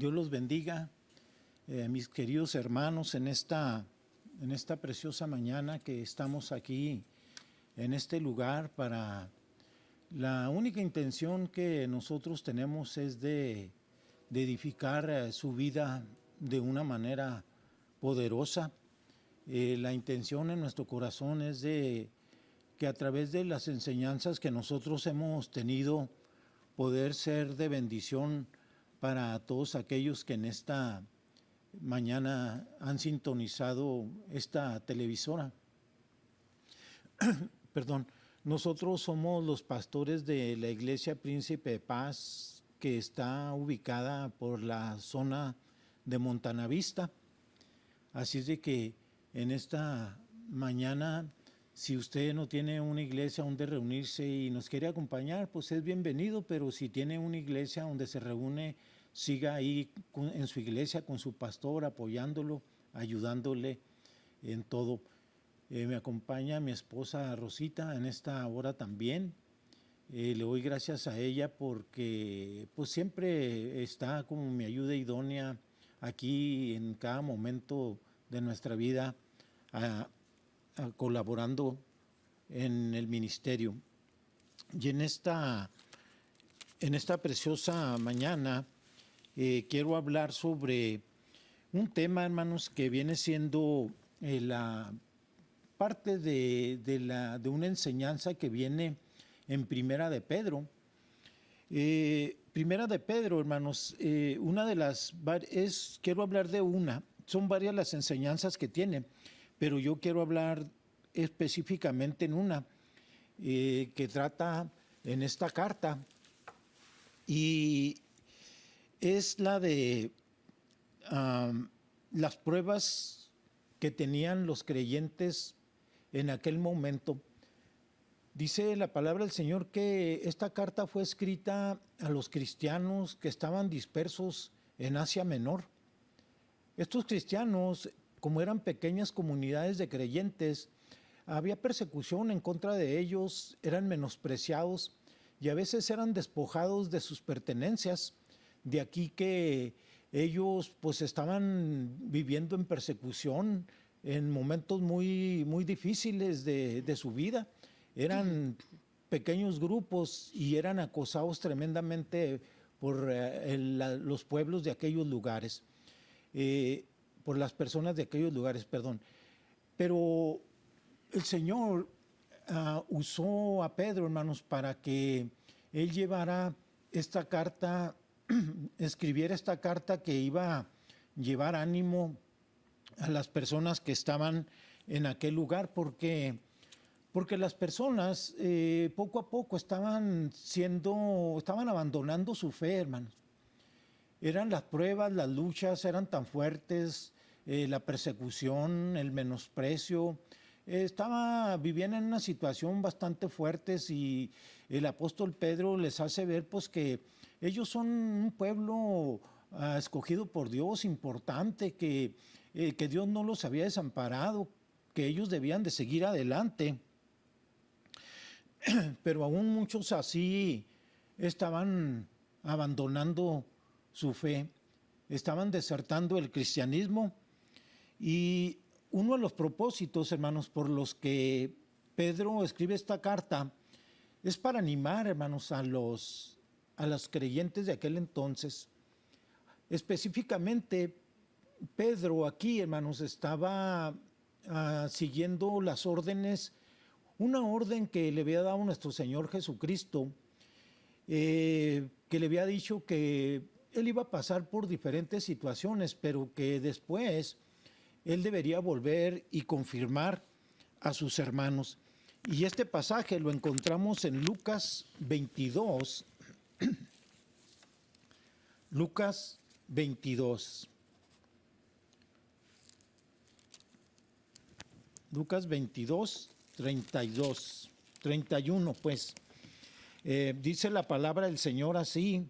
Dios los bendiga, mis queridos hermanos, en esta preciosa mañana que estamos aquí en este lugar para... La única intención que nosotros tenemos es de edificar su vida de una manera poderosa. La intención en nuestro corazón es de que a través de las enseñanzas que nosotros hemos tenido, poder ser de bendición para todos aquellos que en esta mañana han sintonizado esta televisora. Perdón. Nosotros somos los pastores de la Iglesia Príncipe de Paz, que está ubicada por la zona de Montanavista. Así es de que en esta mañana, si usted no tiene una iglesia donde reunirse y nos quiere acompañar, pues es bienvenido, pero si tiene una iglesia donde se reúne, siga ahí en su iglesia con su pastor, apoyándolo, ayudándole en todo. Me acompaña mi esposa Rosita en esta hora también. Le doy gracias a ella porque pues siempre está como mi ayuda idónea aquí en cada momento de nuestra vida, colaborando en el ministerio. Y en esta preciosa mañana quiero hablar sobre un tema, hermanos, que viene siendo la parte de una enseñanza que viene en Primera de Pedro. Primera de Pedro, hermanos, quiero hablar de son varias las enseñanzas que tiene, pero yo quiero hablar específicamente en una que trata en esta carta, y es la de las pruebas que tenían los creyentes en aquel momento. Dice la palabra del Señor que esta carta fue escrita a los cristianos que estaban dispersos en Asia Menor. Estos cristianos, como eran pequeñas comunidades de creyentes, había persecución en contra de ellos, eran menospreciados y a veces eran despojados de sus pertenencias. De aquí que ellos pues estaban viviendo en persecución en momentos muy, muy difíciles de su vida. Eran pequeños grupos y eran acosados tremendamente por los pueblos de aquellos lugares, por las personas de aquellos lugares, perdón. Pero el Señor usó a Pedro, hermanos, para que él llevara esta carta, escribiera esta carta que iba a llevar ánimo a las personas que estaban en aquel lugar, porque las personas poco a poco estaban abandonando su fe, hermanos. Eran las pruebas, las luchas eran tan fuertes, la persecución, el menosprecio. Vivían en una situación bastante fuerte, y el apóstol Pedro les hace ver pues que ellos son un pueblo escogido por Dios, importante, que Dios no los había desamparado, que ellos debían de seguir adelante. Pero aún muchos así estaban abandonando su fe, estaban desertando el cristianismo. Y uno de los propósitos, hermanos, por los que Pedro escribe esta carta es para animar, hermanos, a los creyentes de aquel entonces. Específicamente, Pedro aquí, hermanos, estaba siguiendo las órdenes, una orden que le había dado nuestro Señor Jesucristo, que le había dicho que él iba a pasar por diferentes situaciones, pero que después él debería volver y confirmar a sus hermanos. Y este pasaje lo encontramos en Lucas 22. Lucas 22. Lucas 22, 32, 31, pues. Dice la palabra del Señor así: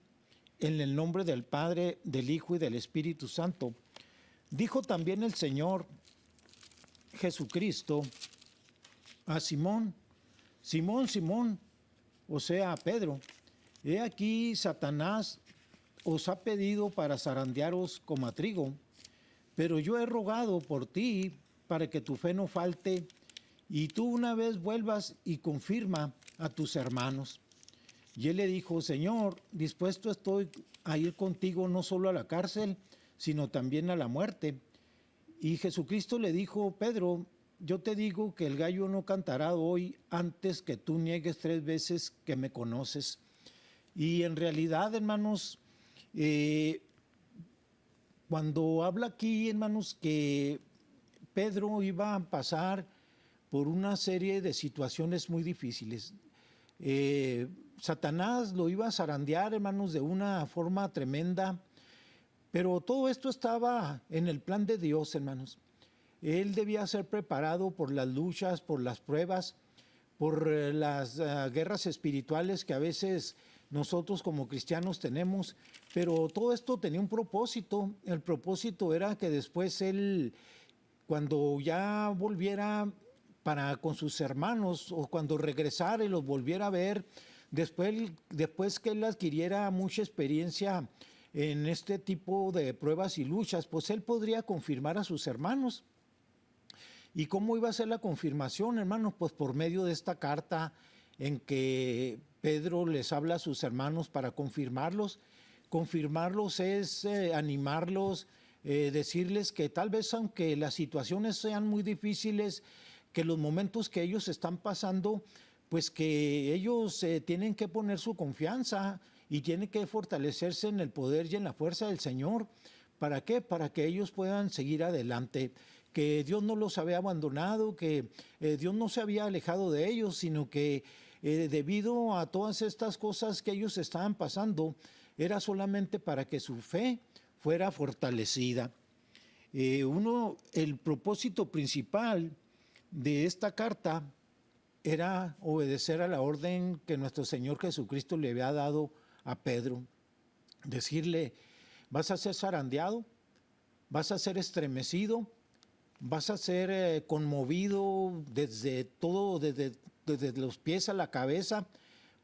en el nombre del Padre, del Hijo y del Espíritu Santo. Dijo también el Señor Jesucristo a Simón: Simón, Simón, o sea, a Pedro, he aquí Satanás os ha pedido para zarandearos como a trigo, pero yo he rogado por ti para que tu fe no falte, y tú una vez vuelvas y confirma a tus hermanos. Y él le dijo: Señor, dispuesto estoy a ir contigo no solo a la cárcel, sino también a la muerte. Y Jesucristo le dijo: Pedro, yo te digo que el gallo no cantará hoy antes que tú niegues 3 veces que me conoces. Y en realidad, hermanos, cuando habla aquí, hermanos, que Pedro iba a pasar por una serie de situaciones muy difíciles. Satanás lo iba a zarandear, hermanos, de una forma tremenda, pero todo esto estaba en el plan de Dios, hermanos. Él debía ser preparado por las luchas, por las pruebas, por las guerras espirituales que a veces nosotros como cristianos tenemos, pero todo esto tenía un propósito. El propósito era que después él, cuando ya volviera con sus hermanos, o cuando regresara y los volviera a ver, después que él adquiriera mucha experiencia en este tipo de pruebas y luchas, pues él podría confirmar a sus hermanos. ¿Y cómo iba a ser la confirmación, hermanos? Pues por medio de esta carta en que Pedro les habla a sus hermanos para confirmarlos. Confirmarlos es animarlos, decirles que tal vez aunque las situaciones sean muy difíciles, que los momentos que ellos están pasando, pues que ellos tienen que poner su confianza y tienen que fortalecerse en el poder y en la fuerza del Señor. ¿Para qué? Para que ellos puedan seguir adelante, que Dios no los había abandonado, que Dios no se había alejado de ellos, sino que debido a todas estas cosas que ellos estaban pasando, era solamente para que su fe fuera fortalecida. El propósito principal de esta carta era obedecer a la orden que nuestro Señor Jesucristo le había dado a Pedro. Decirle: vas a ser zarandeado, vas a ser estremecido, vas a ser conmovido desde los pies a la cabeza,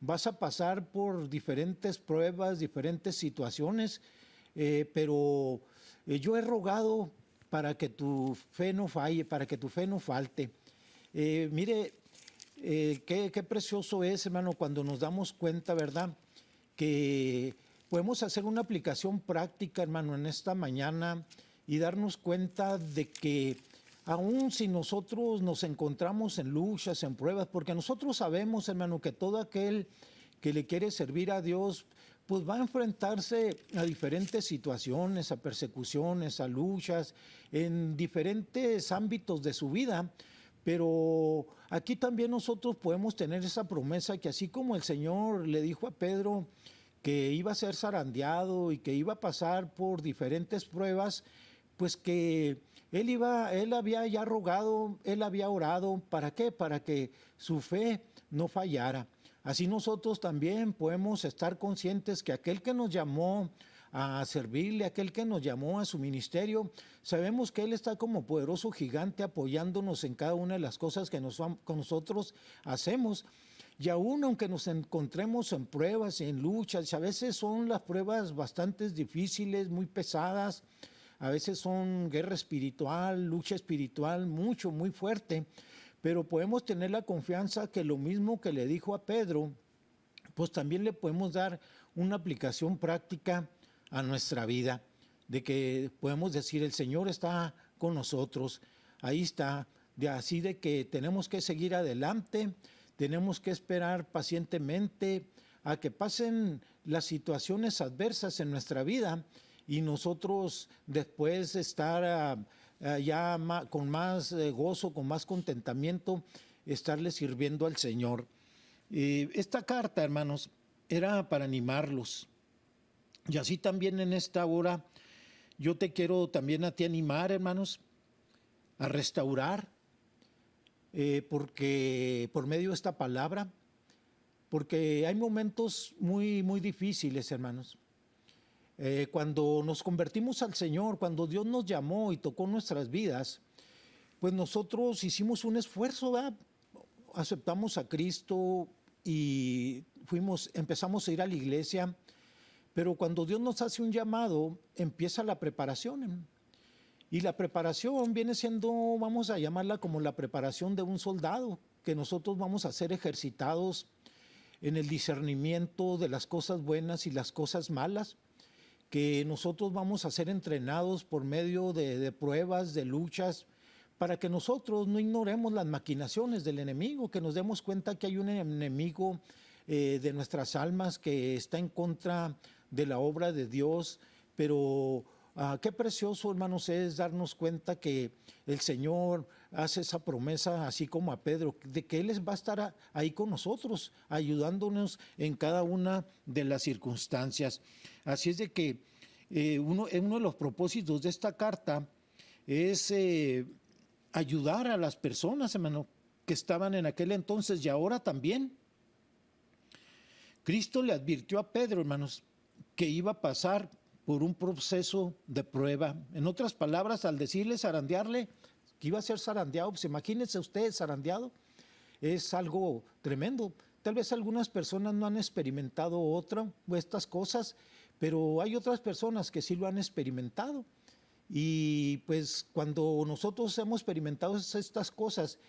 vas a pasar por diferentes pruebas, diferentes situaciones, pero yo he rogado para que tu fe no falle, para que tu fe no falte. Mire, qué precioso es, hermano, cuando nos damos cuenta, ¿verdad?, que podemos hacer una aplicación práctica, hermano, en esta mañana y darnos cuenta de que aun si nosotros nos encontramos en luchas, en pruebas, porque nosotros sabemos, hermano, que todo aquel que le quiere servir a Dios, pues va a enfrentarse a diferentes situaciones, a persecuciones, a luchas, en diferentes ámbitos de su vida. Pero aquí también nosotros podemos tener esa promesa que así como el Señor le dijo a Pedro que iba a ser zarandeado y que iba a pasar por diferentes pruebas, pues que él había ya rogado, él había orado. ¿Para qué? Para que su fe no fallara. Así nosotros también podemos estar conscientes que aquel que nos llamó a servirle, aquel que nos llamó a su ministerio, sabemos que Él está como poderoso gigante apoyándonos en cada una de las cosas que nosotros hacemos. Y aún aunque nos encontremos en pruebas y en luchas, a veces son las pruebas bastante difíciles, muy pesadas, a veces son guerra espiritual, lucha espiritual, muy fuerte, pero podemos tener la confianza que lo mismo que le dijo a Pedro, pues también le podemos dar una aplicación práctica a nuestra vida, de que podemos decir: el Señor está con nosotros, ahí está, así de que tenemos que seguir adelante, tenemos que esperar pacientemente a que pasen las situaciones adversas en nuestra vida y nosotros después estar con más gozo, con más contentamiento, estarle sirviendo al Señor. Esta carta, hermanos, era para animarlos. Y así también en esta hora yo te quiero también a ti animar, hermanos, a restaurar, porque por medio de esta palabra, porque hay momentos muy difíciles, hermanos. Cuando nos convertimos al Señor, cuando Dios nos llamó y tocó nuestras vidas, pues nosotros hicimos un esfuerzo, ¿verdad? Aceptamos a Cristo y empezamos a ir a la iglesia, Pero cuando Dios nos hace un llamado, empieza la preparación. Y la preparación viene siendo, vamos a llamarla como la preparación de un soldado, que nosotros vamos a ser ejercitados en el discernimiento de las cosas buenas y las cosas malas, que nosotros vamos a ser entrenados por medio de pruebas, de luchas, para que nosotros no ignoremos las maquinaciones del enemigo, que nos demos cuenta que hay un enemigo de nuestras almas que está en contra de la obra de Dios, pero qué precioso, hermanos, es darnos cuenta que el Señor hace esa promesa, así como a Pedro, de que Él va a estar ahí con nosotros, ayudándonos en cada una de las circunstancias. Así es de que uno de los propósitos de esta carta es ayudar a las personas, hermano, que estaban en aquel entonces y ahora también. Cristo le advirtió a Pedro, hermanos, que iba a pasar por un proceso de prueba. En otras palabras, al decirle, zarandearle, que iba a ser zarandeado, pues imagínense usted zarandeado, es algo tremendo. Tal vez algunas personas no han experimentado estas cosas, pero hay otras personas que sí lo han experimentado. Y pues cuando nosotros hemos experimentado estas cosas,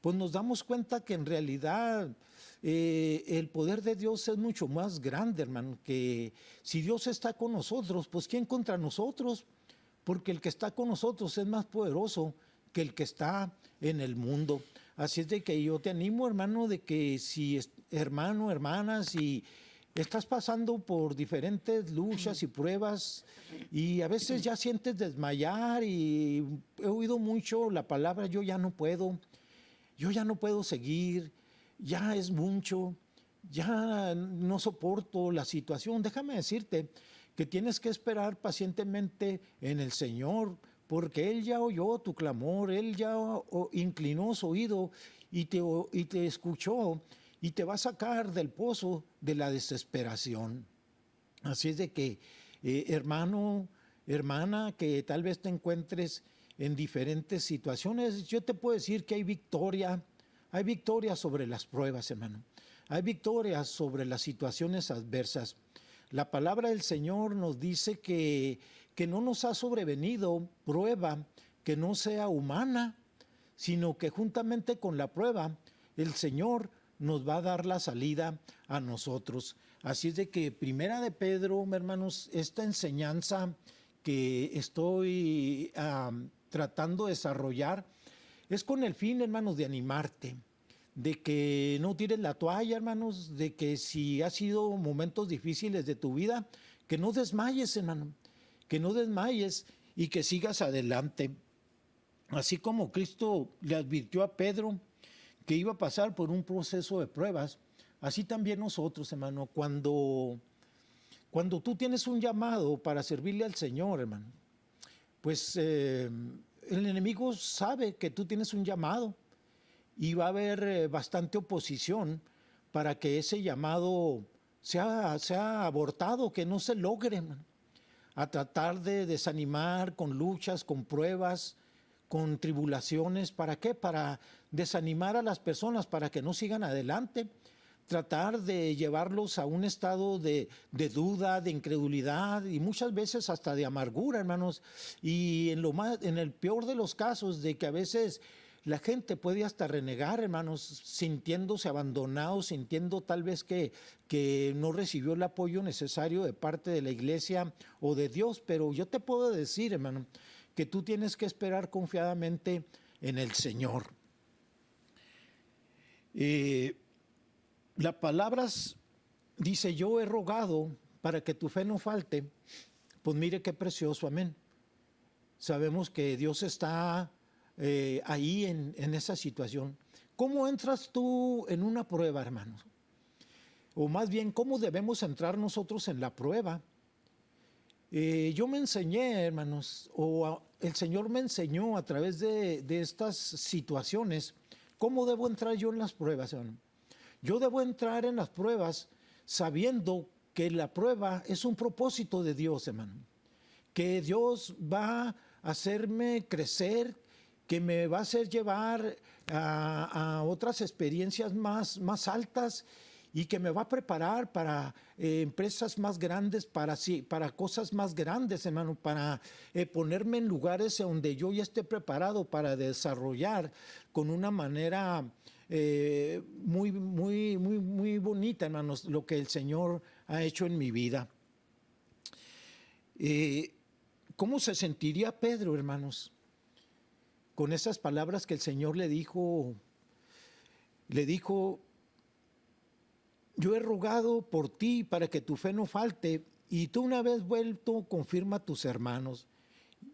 pues nos damos cuenta que en realidad el poder de Dios es mucho más grande, hermano, que si Dios está con nosotros, pues ¿quién contra nosotros? Porque el que está con nosotros es más poderoso que el que está en el mundo. Así es de que yo te animo, hermano, de que si hermano, hermana, si estás pasando por diferentes luchas y pruebas y a veces ya sientes desmayar, y he oído mucho la palabra yo ya no puedo seguir, ya es mucho, ya no soporto la situación. Déjame decirte que tienes que esperar pacientemente en el Señor, porque Él ya oyó tu clamor, Él ya inclinó su oído y te escuchó y te va a sacar del pozo de la desesperación. Así es de que, hermano, hermana, que tal vez te encuentres en diferentes situaciones, yo te puedo decir que hay victoria sobre las pruebas, hermano. Hay victoria sobre las situaciones adversas. La palabra del Señor nos dice que no nos ha sobrevenido prueba que no sea humana, sino que juntamente con la prueba, el Señor nos va a dar la salida a nosotros. Así es de que Primera de Pedro, hermanos, esta enseñanza que estoy tratando de desarrollar es con el fin, hermanos, de animarte, de que no tires la toalla, hermanos, de que si ha sido momentos difíciles de tu vida, que no desmayes, hermano, que no desmayes y que sigas adelante. Así como Cristo le advirtió a Pedro que iba a pasar por un proceso de pruebas, así también nosotros, hermano, cuando tú tienes un llamado para servirle al Señor, hermano, pues el enemigo sabe que tú tienes un llamado y va a haber bastante oposición para que ese llamado sea abortado, que no se logre, hermano. A tratar de desanimar con luchas, con pruebas, con tribulaciones. ¿Para qué? Para desanimar a las personas, para que no sigan adelante. Tratar de llevarlos a un estado de duda, de incredulidad y muchas veces hasta de amargura, hermanos. Y en el peor de los casos, de que a veces la gente puede hasta renegar, hermanos, sintiéndose abandonado, sintiendo tal vez que no recibió el apoyo necesario de parte de la iglesia o de Dios. Pero yo te puedo decir, hermano, que tú tienes que esperar confiadamente en el Señor. La palabra dice, yo he rogado para que tu fe no falte. Pues mire qué precioso, amén. Sabemos que Dios está ahí en esa situación. ¿Cómo entras tú en una prueba, hermanos? O más bien, ¿cómo debemos entrar nosotros en la prueba? Yo me enseñé, hermanos, el Señor me enseñó a través de estas situaciones, ¿cómo debo entrar yo en las pruebas, hermano? Yo debo entrar en las pruebas sabiendo que la prueba es un propósito de Dios, hermano. Que Dios va a hacerme crecer, que me va a hacer llevar a otras experiencias más altas y que me va a preparar para empresas más grandes, para cosas más grandes, hermano, para ponerme en lugares donde yo ya esté preparado para desarrollar con una manera muy bonita, hermanos, lo que el Señor ha hecho en mi vida. ¿Cómo se sentiría Pedro, hermanos, con esas palabras que el Señor le dijo? Le dijo: yo he rogado por ti para que tu fe no falte, y tú una vez vuelto confirma a tus hermanos.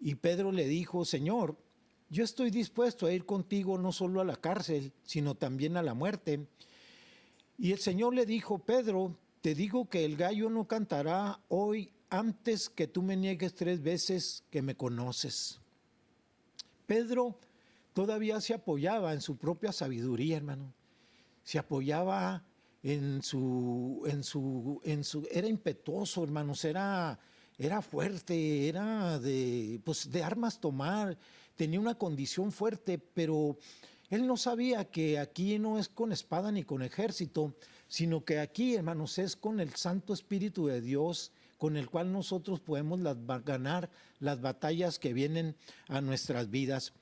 Y Pedro le dijo: Señor, yo estoy dispuesto a ir contigo no solo a la cárcel, sino también a la muerte. Y el Señor le dijo: Pedro, te digo que el gallo no cantará hoy antes que tú me niegues 3 veces que me conoces. Pedro todavía se apoyaba en su propia sabiduría, hermano. Se apoyaba era impetuoso, hermanos, era fuerte, era de armas tomar, tenía una condición fuerte, pero él no sabía que aquí no es con espada ni con ejército, sino que aquí, hermanos, es con el Santo Espíritu de Dios, con el cual nosotros podemos ganar las batallas que vienen a nuestras vidas.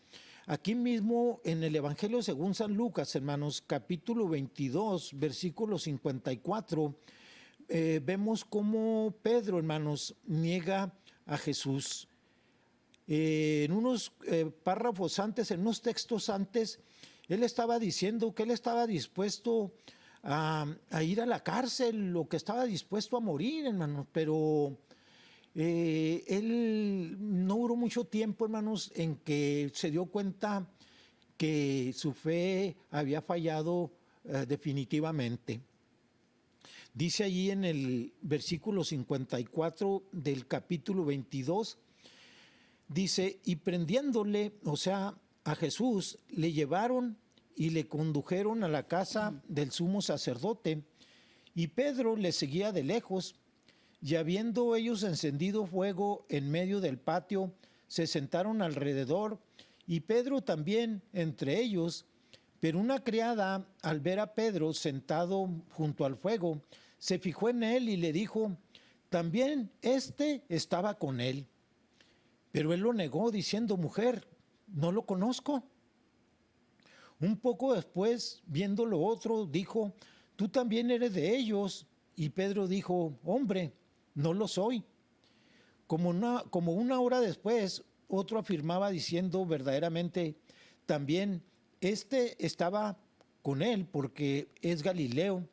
Aquí mismo en el Evangelio según San Lucas, hermanos, capítulo 22, versículo 54, vemos cómo Pedro, hermanos, niega a Jesús. En unos párrafos antes, en unos textos antes, él estaba diciendo que él estaba dispuesto a ir a la cárcel, lo que estaba dispuesto a morir, hermanos, pero él no duró mucho tiempo, hermanos, en que se dio cuenta que su fe había fallado definitivamente. Dice allí en el versículo 54 del capítulo 22, dice: y prendiéndole, o sea, a Jesús, le llevaron y le condujeron a la casa del sumo sacerdote, y Pedro le seguía de lejos. Y habiendo ellos encendido fuego en medio del patio, se sentaron alrededor, y Pedro también entre ellos. Pero una criada, al ver a Pedro sentado junto al fuego, se fijó en él y le dijo: también éste estaba con él. Pero él lo negó, diciendo: mujer, no lo conozco. Un poco después, viendo lo otro, dijo: tú también eres de ellos. Y Pedro dijo: hombre, no lo soy. Como una hora después, otro afirmaba diciendo: verdaderamente, también este estaba con él, porque es Galileo.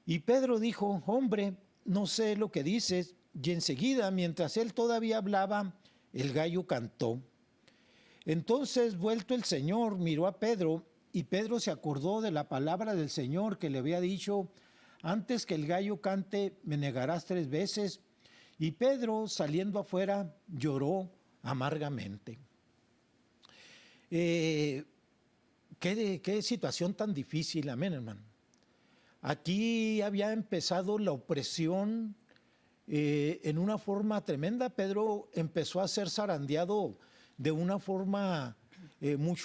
Y Pedro dijo: hombre, no sé lo que dices. Y enseguida, mientras él todavía hablaba, el gallo cantó. Entonces, vuelto el Señor, miró a Pedro, y Pedro se acordó de la palabra del Señor que le había dicho: antes que el gallo cante, me negarás 3 veces. Y Pedro, saliendo afuera, lloró amargamente. Qué situación tan difícil, amén, hermano. Aquí había empezado la opresión en una forma tremenda. Pedro empezó a ser zarandeado de una forma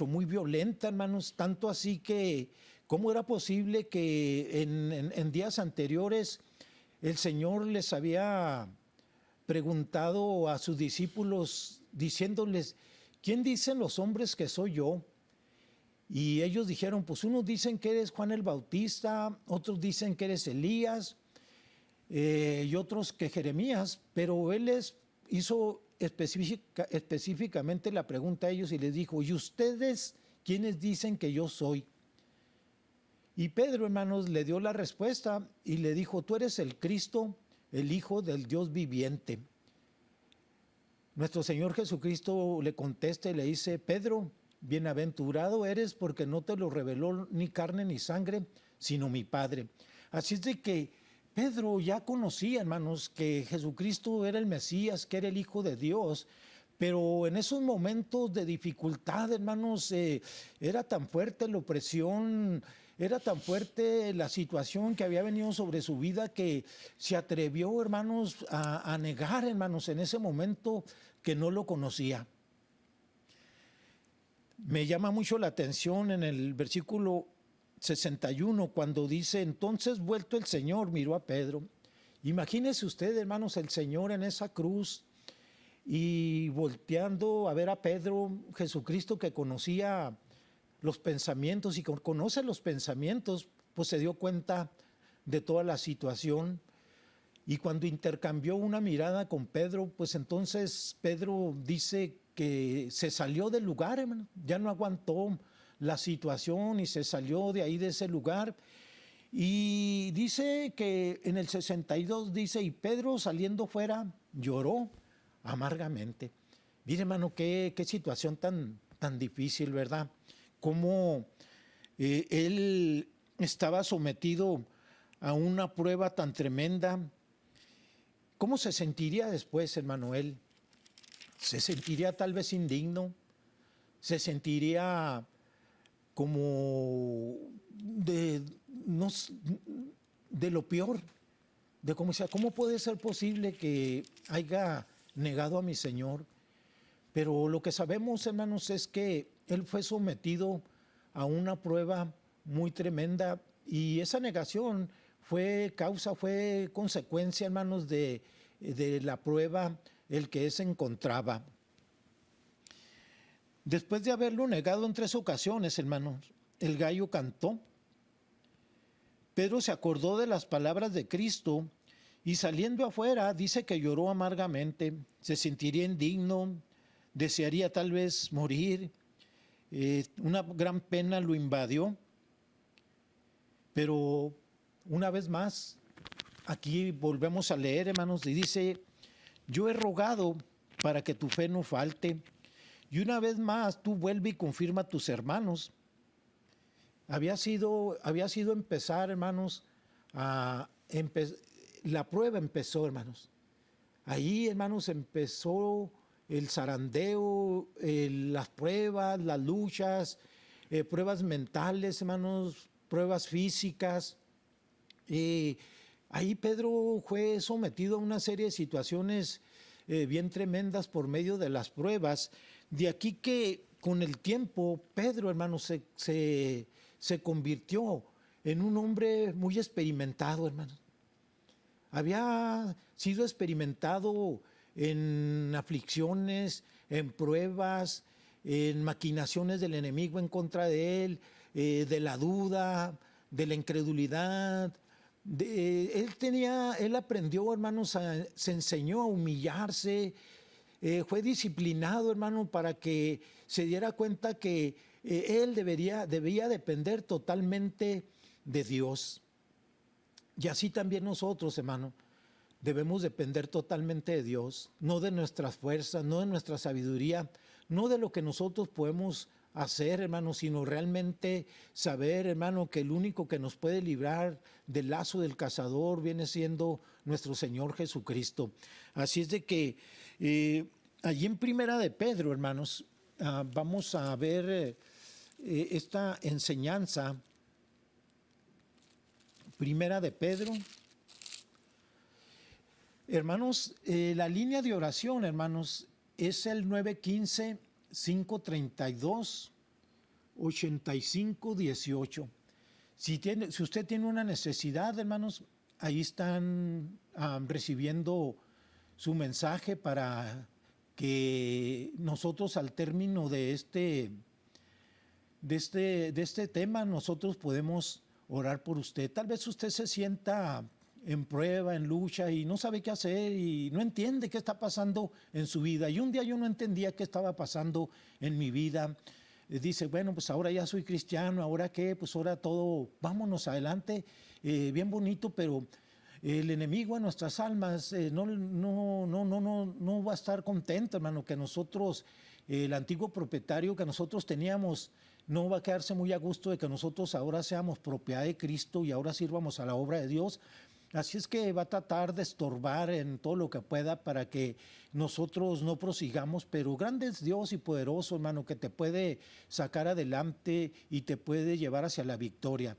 muy violenta, hermanos, tanto así que ¿cómo era posible que en días anteriores el Señor les había preguntado a sus discípulos diciéndoles: ¿quién dicen los hombres que soy yo? Y ellos dijeron: pues unos dicen que eres Juan el Bautista, otros dicen que eres Elías y otros que Jeremías, pero él les hizo específicamente la pregunta a ellos y les dijo: ¿y ustedes quiénes dicen que yo soy? Y Pedro, hermanos, le dio la respuesta y le dijo: tú eres el Cristo, el Hijo del Dios viviente. Nuestro Señor Jesucristo le contesta y le dice: Pedro, bienaventurado eres, porque no te lo reveló ni carne ni sangre, sino mi Padre. Así es de que Pedro ya conocía, hermanos, que Jesucristo era el Mesías, que era el Hijo de Dios. Pero en esos momentos de dificultad, hermanos, era tan fuerte la opresión, era tan fuerte la situación que había venido sobre su vida, que se atrevió, hermanos, a negar, hermanos, en ese momento que no lo conocía. Me llama mucho la atención en el versículo 61, cuando dice, entonces vuelto el Señor, miró a Pedro. Imagínese usted, hermanos, el Señor en esa cruz y volteando a ver a Pedro, Jesucristo que conocía los pensamientos y conoce los pensamientos, pues se dio cuenta de toda la situación. Y cuando intercambió una mirada con Pedro, pues entonces Pedro dice que se salió del lugar, hermano, ya no aguantó la situación y se salió de ahí, de ese lugar. Y dice que en el 62 dice, y Pedro saliendo fuera lloró amargamente. Mire, hermano, qué situación tan difícil, ¿verdad? Cómo él estaba sometido a una prueba tan tremenda. ¿Cómo se sentiría después, hermano, él? ¿Se sentiría tal vez indigno? ¿Se sentiría como de lo peor? De cómo sea, ¿cómo puede ser posible que haya negado a mi Señor? Pero lo que sabemos, hermanos, es que él fue sometido a una prueba muy tremenda y esa negación fue consecuencia, hermanos, de la prueba el que él se encontraba. Después de haberlo negado en 3 ocasiones, hermanos, el gallo cantó. Pedro se acordó de las palabras de Cristo y saliendo afuera dice que lloró amargamente, se sentiría indigno, desearía tal vez morir, una gran pena lo invadió, pero una vez más, aquí volvemos a leer, hermanos, y dice, yo he rogado para que tu fe no falte, y una vez más tú vuelve y confirma a tus hermanos. Había sido empezar, hermanos, la prueba empezó, hermanos. Ahí, hermanos, empezó el zarandeo, las pruebas, las luchas, pruebas mentales, hermanos, pruebas físicas. Ahí Pedro fue sometido a una serie de situaciones bien tremendas por medio de las pruebas. De aquí que con el tiempo Pedro, hermanos, se convirtió en un hombre muy experimentado, hermanos. Había sido experimentado en aflicciones, en pruebas, en maquinaciones del enemigo en contra de él, de la duda, de la incredulidad. Él aprendió, hermanos, se enseñó a humillarse, fue disciplinado, hermano, para que se diera cuenta que él debía depender totalmente de Dios. Y así también nosotros, hermano, debemos depender totalmente de Dios, no de nuestras fuerzas, no de nuestra sabiduría, no de lo que nosotros podemos hacer, hermano, sino realmente saber, hermano, que el único que nos puede librar del lazo del cazador viene siendo nuestro Señor Jesucristo. Así es de que allí en Primera de Pedro, hermanos, vamos a ver esta enseñanza. Primera de Pedro. Hermanos, la línea de oración, hermanos, es el 915-532-8518. Si usted tiene una necesidad, hermanos, ahí están recibiendo su mensaje para que nosotros al término de este tema, nosotros podemos orar por usted. Tal vez usted se sienta en prueba, en lucha y no sabe qué hacer y no entiende qué está pasando en su vida. Y un día yo no entendía qué estaba pasando en mi vida. Dice, bueno, pues ahora ya soy cristiano, ¿ahora qué? Pues ahora todo, vámonos adelante, bien bonito, pero el enemigo en nuestras almas no va a estar contento, hermano, que nosotros, el antiguo propietario que nosotros teníamos, no va a quedarse muy a gusto de que nosotros ahora seamos propiedad de Cristo y ahora sirvamos a la obra de Dios. Así es que va a tratar de estorbar en todo lo que pueda para que nosotros no prosigamos, pero grande es Dios y poderoso, hermano, que te puede sacar adelante y te puede llevar hacia la victoria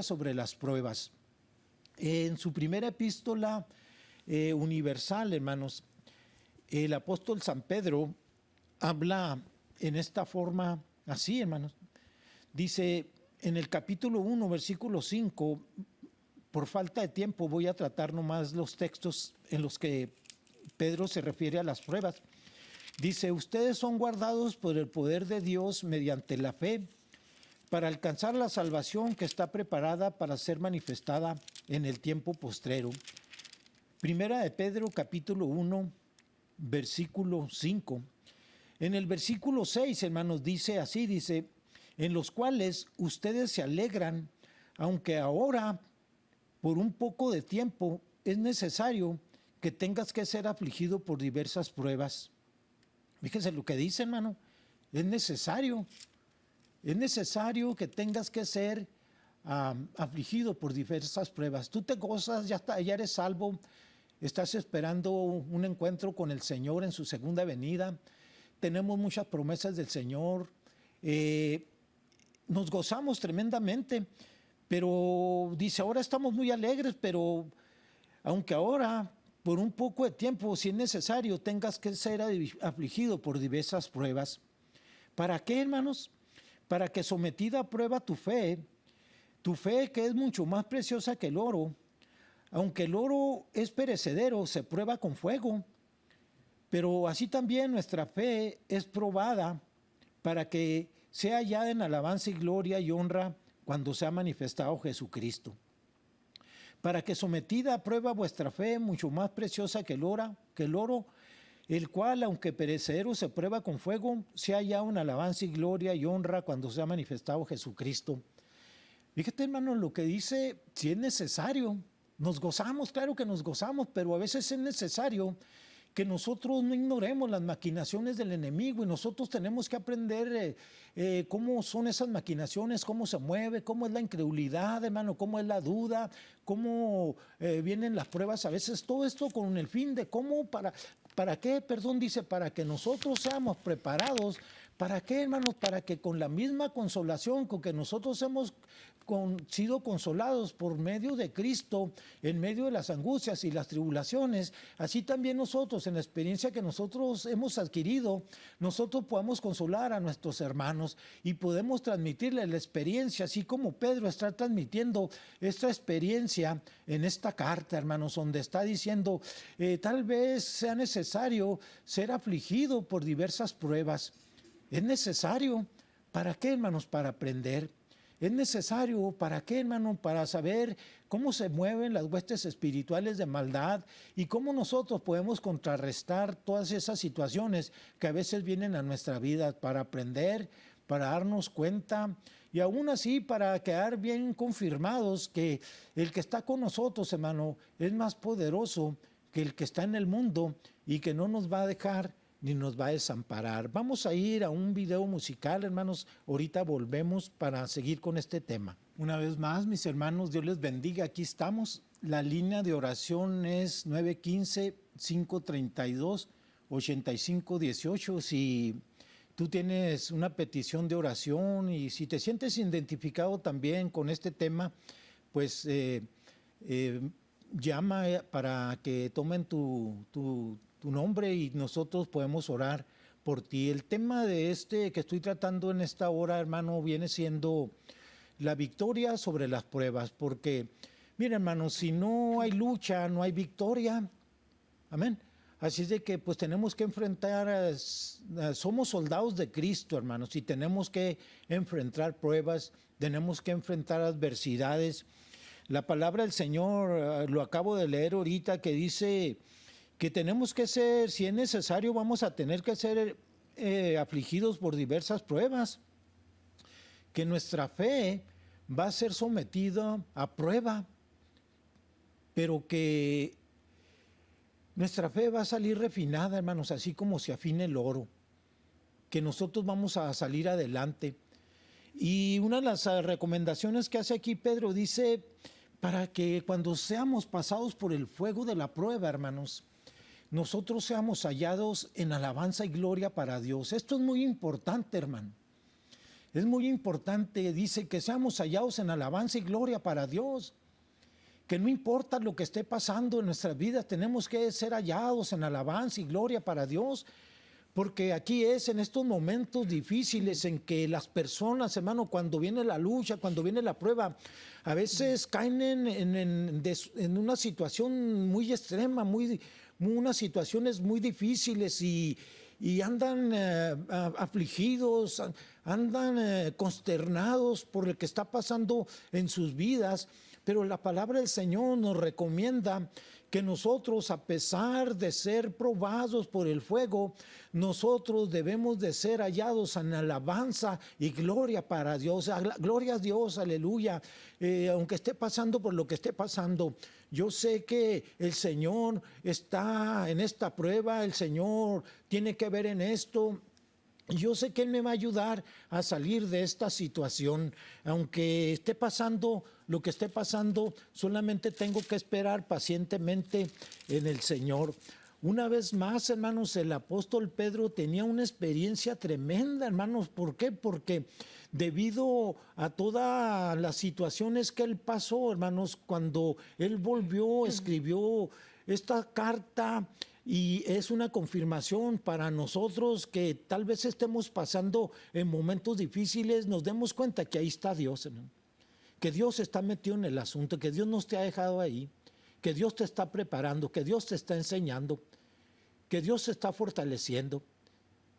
sobre las pruebas. En su primera epístola universal, hermanos, el apóstol San Pedro habla en esta forma así, hermanos. Dice, en el capítulo 1, versículo 5, por falta de tiempo voy a tratar nomás los textos en los que Pedro se refiere a las pruebas. Dice, ustedes son guardados por el poder de Dios mediante la fe para alcanzar la salvación que está preparada para ser manifestada en el tiempo postrero. Primera de Pedro, capítulo 1, versículo 5. En el versículo 6, hermanos, dice así, dice, en los cuales ustedes se alegran, aunque ahora, por un poco de tiempo, es necesario que tengas que ser afligido por diversas pruebas. Fíjense lo que dice, hermano, es necesario que tengas que ser afligido por diversas pruebas. Tú te gozas, ya eres salvo, estás esperando un encuentro con el Señor en su segunda venida. Tenemos muchas promesas del Señor, nos gozamos tremendamente, pero dice, ahora estamos muy alegres, pero aunque ahora, por un poco de tiempo, si es necesario, tengas que ser afligido por diversas pruebas. ¿Para qué, hermanos? Para que sometida a prueba tu fe que es mucho más preciosa que el oro, aunque el oro es perecedero, se prueba con fuego, pero así también nuestra fe es probada para que sea hallada en alabanza y gloria y honra cuando sea manifestado Jesucristo. Para que sometida a prueba vuestra fe, mucho más preciosa que el oro, el cual, aunque perecedero, se prueba con fuego, sea hallado en alabanza y gloria y honra cuando sea manifestado Jesucristo. Fíjate, hermano, lo que dice, si es necesario, nos gozamos, claro que nos gozamos, pero a veces es necesario que nosotros no ignoremos las maquinaciones del enemigo y nosotros tenemos que aprender cómo son esas maquinaciones, cómo se mueve, cómo es la incredulidad, hermano, cómo es la duda, cómo vienen las pruebas a veces, todo esto con el fin de cómo, para qué, dice, para que nosotros seamos preparados. ¿Para qué, hermanos? Para que con la misma consolación con que nosotros hemos sido consolados por medio de Cristo, en medio de las angustias y las tribulaciones, así también nosotros, en la experiencia que nosotros hemos adquirido, nosotros podemos consolar a nuestros hermanos y podemos transmitirles la experiencia, así como Pedro está transmitiendo esta experiencia en esta carta, hermanos, donde está diciendo, tal vez sea necesario ser afligido por diversas pruebas. Es necesario. ¿Para qué, hermanos? Para aprender. Es necesario. ¿Para qué, hermano? Para saber cómo se mueven las huestes espirituales de maldad y cómo nosotros podemos contrarrestar todas esas situaciones que a veces vienen a nuestra vida, para aprender, para darnos cuenta y aún así para quedar bien confirmados que el que está con nosotros, hermano, es más poderoso que el que está en el mundo y que no nos va a dejar ni nos va a desamparar. Vamos a ir a un video musical, hermanos. Ahorita volvemos para seguir con este tema. Una vez más, mis hermanos, Dios les bendiga. Aquí estamos. La línea de oración es 915-532-8518. Si tú tienes una petición de oración y si te sientes identificado también con este tema, pues llama para que tomen tu nombre y nosotros podemos orar por ti. El tema de que estoy tratando en esta hora, hermano, viene siendo la victoria sobre las pruebas, porque, mira, hermano, si no hay lucha, no hay victoria. Amén. Así es de que pues tenemos que enfrentar, somos soldados de Cristo, hermanos, y tenemos que enfrentar pruebas, tenemos que enfrentar adversidades. La palabra del Señor, lo acabo de leer ahorita, que dice que tenemos que ser, si es necesario, vamos a tener que ser afligidos por diversas pruebas, que nuestra fe va a ser sometida a prueba, pero que nuestra fe va a salir refinada, hermanos, así como se afina el oro, que nosotros vamos a salir adelante. Y una de las recomendaciones que hace aquí Pedro dice, para que cuando seamos pasados por el fuego de la prueba, hermanos, nosotros seamos hallados en alabanza y gloria para Dios. Esto es muy importante, hermano. Es muy importante, dice, que seamos hallados en alabanza y gloria para Dios. Que no importa lo que esté pasando en nuestras vidas, tenemos que ser hallados en alabanza y gloria para Dios. Porque aquí es en estos momentos difíciles en que las personas, hermano, cuando viene la lucha, cuando viene la prueba, a veces caen en una situación muy extrema, unas situaciones muy difíciles y andan afligidos, andan consternados por lo que está pasando en sus vidas. Pero la palabra del Señor nos recomienda que nosotros, a pesar de ser probados por el fuego, nosotros debemos de ser hallados en alabanza y gloria para Dios. Gloria a Dios, aleluya. Aunque esté pasando por lo que esté pasando, yo sé que el Señor está en esta prueba, el Señor tiene que ver en esto. Yo sé que Él me va a ayudar a salir de esta situación. Aunque esté pasando lo que esté pasando, solamente tengo que esperar pacientemente en el Señor. Una vez más, hermanos, el apóstol Pedro tenía una experiencia tremenda, hermanos. ¿Por qué? Porque debido a todas las situaciones que él pasó, hermanos, cuando él volvió, escribió esta carta. Y es una confirmación para nosotros que tal vez estemos pasando en momentos difíciles, nos demos cuenta que ahí está Dios, hermano. Que Dios está metido en el asunto, que Dios no te ha dejado ahí, que Dios te está preparando, que Dios te está enseñando, que Dios te está fortaleciendo.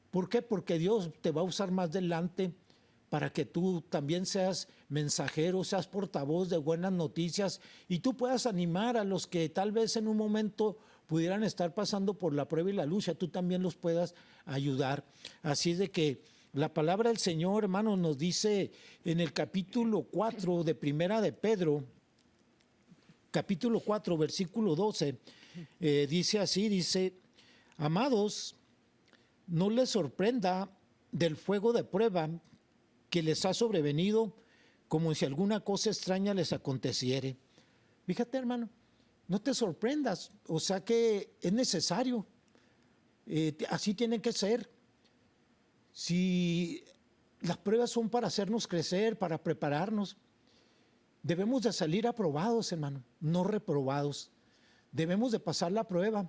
¿Por qué? Porque Dios te va a usar más adelante para que tú también seas mensajero, seas portavoz de buenas noticias y tú puedas animar a los que tal vez en un momento pudieran estar pasando por la prueba y la lucha, tú también los puedas ayudar. Así de que la palabra del Señor, hermanos, nos dice en el capítulo 4 de Primera de Pedro, capítulo 4, versículo 12, dice así, dice, amados, no les sorprenda del fuego de prueba que les ha sobrevenido, como si alguna cosa extraña les aconteciere. Fíjate, hermano, no te sorprendas, o sea que es necesario, así tiene que ser. Si las pruebas son para hacernos crecer, para prepararnos, debemos de salir aprobados, hermano, no reprobados. Debemos de pasar la prueba,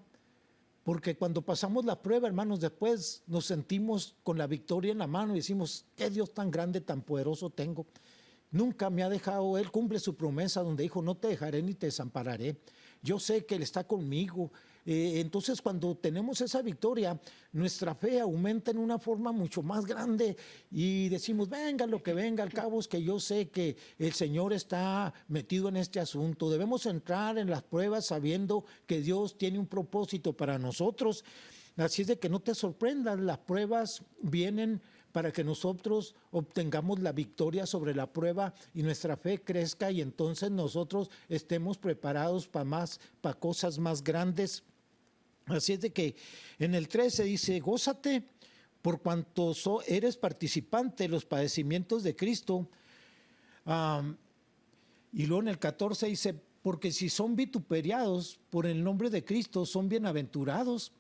porque cuando pasamos la prueba, hermanos, después nos sentimos con la victoria en la mano y decimos, qué Dios tan grande, tan poderoso tengo. Nunca me ha dejado, Él cumple su promesa donde dijo, no te dejaré ni te desampararé. Yo sé que Él está conmigo. Entonces, cuando tenemos esa victoria, nuestra fe aumenta en una forma mucho más grande y decimos, venga lo que venga, al cabo es que yo sé que el Señor está metido en este asunto. Debemos entrar en las pruebas sabiendo que Dios tiene un propósito para nosotros. Así es de que no te sorprendas, las pruebas vienen para que nosotros obtengamos la victoria sobre la prueba y nuestra fe crezca y entonces nosotros estemos preparados para cosas más grandes. Así es de que en el 13 dice, gózate por cuanto eres participante de los padecimientos de Cristo. Y luego en el 14 dice, porque si son vituperiados por el nombre de Cristo, son bienaventurados.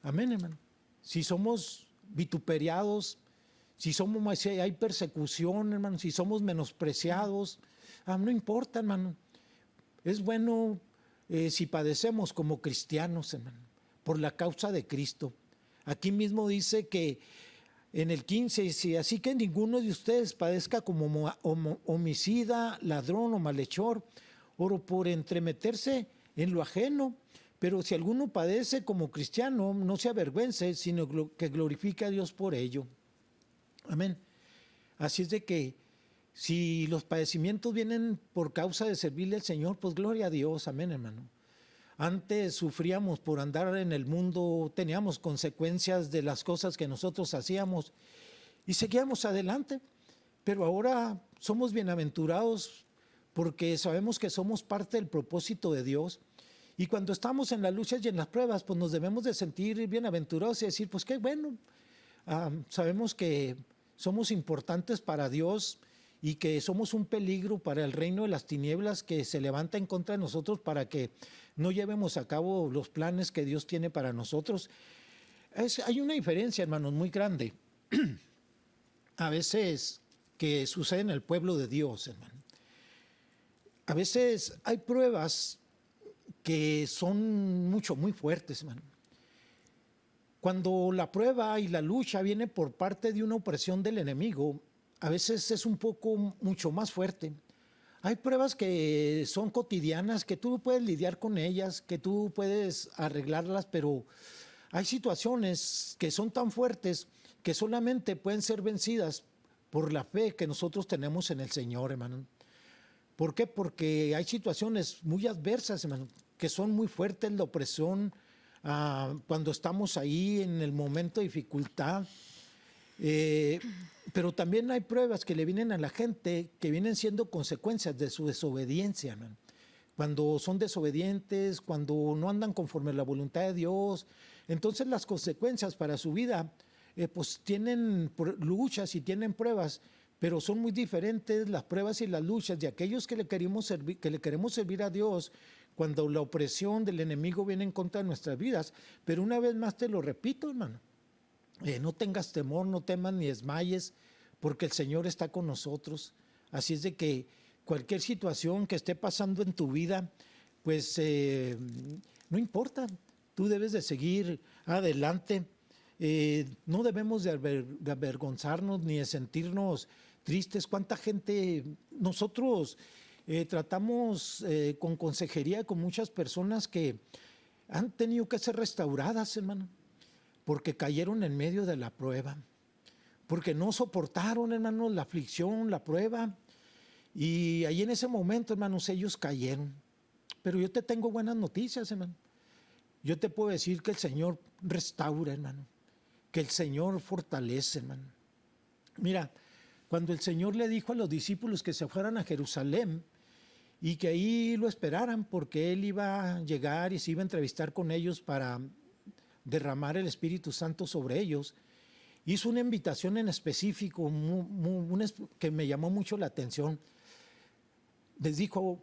Amén, hermano. Si somos vituperiados, si hay persecución, hermano, si somos menospreciados, no importa, hermano. Es bueno si padecemos como cristianos, hermano, por la causa de Cristo. Aquí mismo dice que en el 15 dice, así que ninguno de ustedes padezca como homicida, ladrón o malhechor, o por entremeterse en lo ajeno. Pero si alguno padece como cristiano, no se avergüence, sino que glorifique a Dios por ello. Amén. Así es de que si los padecimientos vienen por causa de servirle al Señor, pues gloria a Dios. Amén, hermano. Antes sufríamos por andar en el mundo, teníamos consecuencias de las cosas que nosotros hacíamos y seguíamos adelante. Pero ahora somos bienaventurados porque sabemos que somos parte del propósito de Dios. Y cuando estamos en las luchas y en las pruebas, pues nos debemos de sentir bienaventurados y decir, pues qué bueno, sabemos que somos importantes para Dios y que somos un peligro para el reino de las tinieblas que se levanta en contra de nosotros para que no llevemos a cabo los planes que Dios tiene para nosotros. Hay una diferencia, hermanos, muy grande. A veces que sucede en el pueblo de Dios, hermano. A veces hay pruebas que son muy fuertes, hermano. Cuando la prueba y la lucha viene por parte de una opresión del enemigo, a veces es un poco mucho más fuerte. Hay pruebas que son cotidianas, que tú puedes lidiar con ellas, que tú puedes arreglarlas, pero hay situaciones que son tan fuertes que solamente pueden ser vencidas por la fe que nosotros tenemos en el Señor, hermano. ¿Por qué? Porque hay situaciones muy adversas, hermano, que son muy fuertes, la opresión, cuando estamos ahí en el momento de dificultad. Pero también hay pruebas que le vienen a la gente que vienen siendo consecuencias de su desobediencia, hermano. Cuando son desobedientes, cuando no andan conforme a la voluntad de Dios, entonces las consecuencias para su vida pues tienen luchas y tienen pruebas, pero son muy diferentes las pruebas y las luchas de aquellos que le queremos servir a Dios cuando la opresión del enemigo viene en contra de nuestras vidas. Pero una vez más te lo repito, hermano, no tengas temor, no temas ni desmayes, porque el Señor está con nosotros. Así es de que cualquier situación que esté pasando en tu vida, pues no importa, tú debes de seguir adelante. No debemos de avergonzarnos ni de sentirnos tristes. ¿Cuánta gente nosotros tratamos con consejería con muchas personas que han tenido que ser restauradas, hermano? Porque cayeron en medio de la prueba, porque no soportaron, hermanos, la aflicción, la prueba, y ahí en ese momento, hermanos, ellos cayeron. Pero yo te tengo buenas noticias, hermano. Yo te puedo decir que el Señor restaura, hermano, que el Señor fortalece, hermano. Mira, cuando el Señor le dijo a los discípulos que se fueran a Jerusalén y que ahí lo esperaran porque Él iba a llegar y se iba a entrevistar con ellos para derramar el Espíritu Santo sobre ellos, hizo una invitación en específico que me llamó mucho la atención. Les dijo,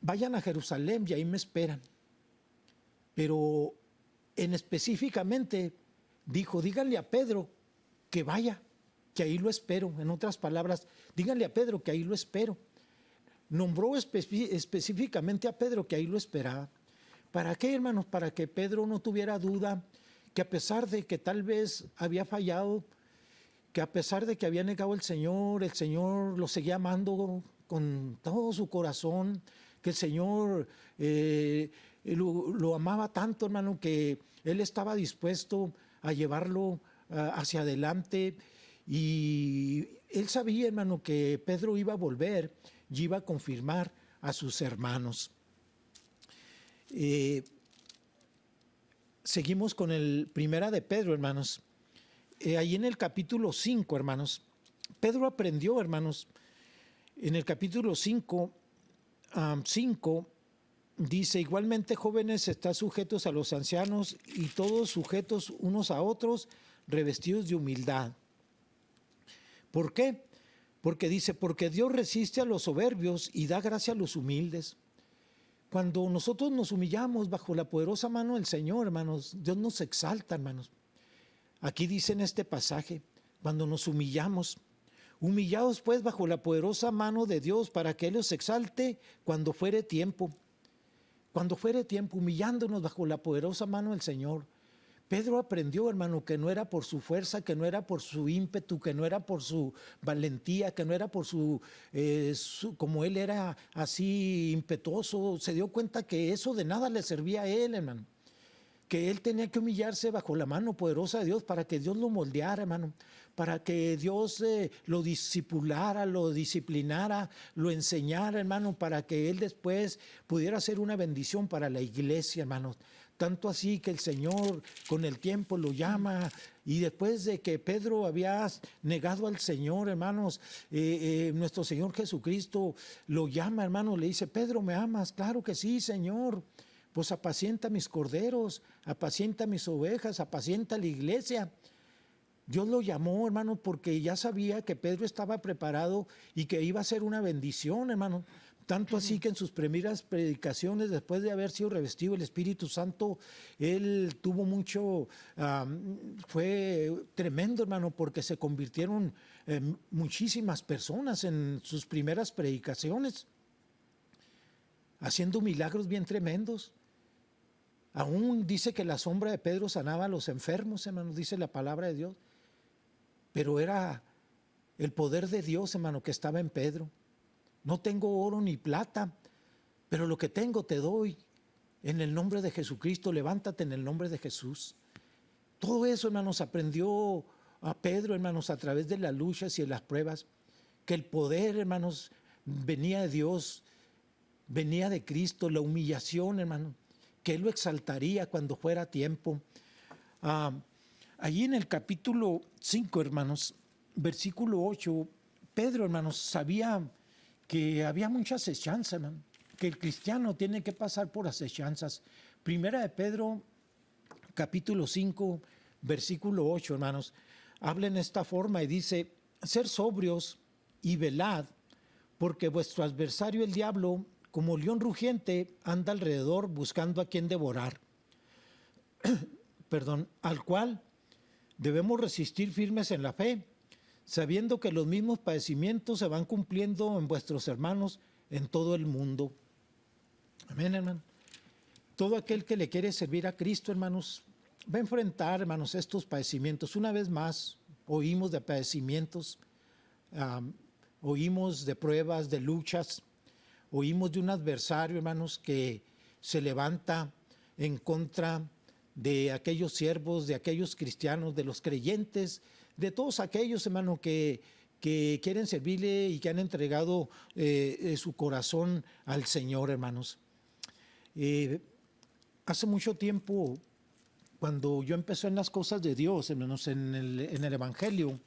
vayan a Jerusalén y ahí me esperan. Pero específicamente dijo, díganle a Pedro que vaya, que ahí lo espero. En otras palabras, díganle a Pedro que ahí lo espero. Nombró específicamente a Pedro que ahí lo esperaba. ¿Para qué, hermanos? Para que Pedro no tuviera duda que a pesar de que tal vez había fallado, que a pesar de que había negado el Señor lo seguía amando con todo su corazón, que el Señor lo amaba tanto, hermano, que Él estaba dispuesto a llevarlo hacia adelante. Y Él sabía, hermano, que Pedro iba a volver y iba a confirmar a sus hermanos. Seguimos con el Primera de Pedro, hermanos. Ahí en el capítulo 5, hermanos, Pedro aprendió, hermanos, en el capítulo 5, dice, igualmente jóvenes, están sujetos a los ancianos y todos sujetos unos a otros, revestidos de humildad. ¿Por qué? Porque dice, porque Dios resiste a los soberbios y da gracia a los humildes. Cuando nosotros nos humillamos bajo la poderosa mano del Señor, hermanos, Dios nos exalta, hermanos. Aquí dice en este pasaje, cuando nos humillamos, humillados pues bajo la poderosa mano de Dios para que Él os exalte cuando fuere tiempo. Cuando fuere tiempo, humillándonos bajo la poderosa mano del Señor. Pedro aprendió, hermano, que no era por su fuerza, que no era por su ímpetu, que no era por su valentía, que no era por como él era así impetuoso. Se dio cuenta que eso de nada le servía a él, hermano. Que él tenía que humillarse bajo la mano poderosa de Dios para que Dios lo moldeara, hermano. Para que Dios lo discipulara, lo disciplinara, lo enseñara, hermano, para que él después pudiera ser una bendición para la iglesia, hermano. Tanto así que el Señor con el tiempo lo llama, y después de que Pedro había negado al Señor, hermanos, nuestro Señor Jesucristo lo llama, hermano, le dice, Pedro, ¿me amas? Claro que sí, Señor. Pues apacienta mis corderos, apacienta mis ovejas, apacienta la iglesia. Dios lo llamó, hermano, porque ya sabía que Pedro estaba preparado y que iba a ser una bendición, hermano. Tanto así que en sus primeras predicaciones, después de haber sido revestido el Espíritu Santo, él tuvo fue tremendo, hermano, porque se convirtieron muchísimas personas en sus primeras predicaciones, haciendo milagros bien tremendos. Aún dice que la sombra de Pedro sanaba a los enfermos, hermanos, dice la palabra de Dios. Pero era el poder de Dios, hermano, que estaba en Pedro. No tengo oro ni plata, pero lo que tengo te doy en el nombre de Jesucristo. Levántate en el nombre de Jesús. Todo eso, hermanos, aprendió a Pedro, hermanos, a través de las luchas y de las pruebas, que el poder, hermanos, venía de Dios, venía de Cristo, la humillación, hermano, que Él lo exaltaría cuando fuera tiempo. Allí en el capítulo 5, hermanos, versículo 8, Pedro, hermanos, sabía que había muchas asechanzas, hermano, que el cristiano tiene que pasar por asechanzas. Primera de Pedro, capítulo 5, versículo 8, hermanos, habla en esta forma y dice: ser sobrios y velad, porque vuestro adversario el diablo, como león rugiente, anda alrededor buscando a quien devorar. Al cual debemos resistir firmes en la fe, sabiendo que los mismos padecimientos se van cumpliendo en vuestros hermanos en todo el mundo. Amén, hermano. Todo aquel que le quiere servir a Cristo, hermanos, va a enfrentar, hermanos, estos padecimientos. Una vez más, oímos de padecimientos, oímos de pruebas, de luchas, oímos de un adversario, hermanos, que se levanta en contra de aquellos siervos, de aquellos cristianos, de los creyentes, de todos aquellos, hermanos, que quieren servirle y que han entregado su corazón al Señor, hermanos. Hace mucho tiempo, cuando yo empecé en las cosas de Dios, hermanos, en el Evangelio,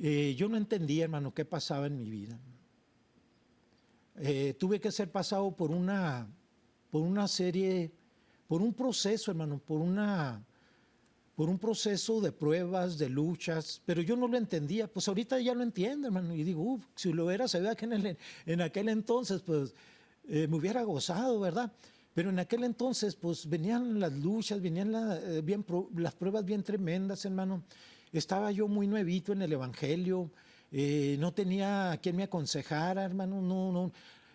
yo no entendía, hermano, qué pasaba en mi vida. Tuve que ser pasado por una serie, por un proceso, hermano, por un proceso de pruebas, de luchas, pero yo no lo entendía. Pues ahorita ya lo entiendo, hermano, y digo, si lo hubiera sabido en aquel entonces, pues me hubiera gozado, ¿verdad? Pero en aquel entonces, pues venían las luchas, venían las pruebas bien tremendas, hermano. Estaba yo muy nuevito en el Evangelio, no tenía a quien me aconsejara, hermano,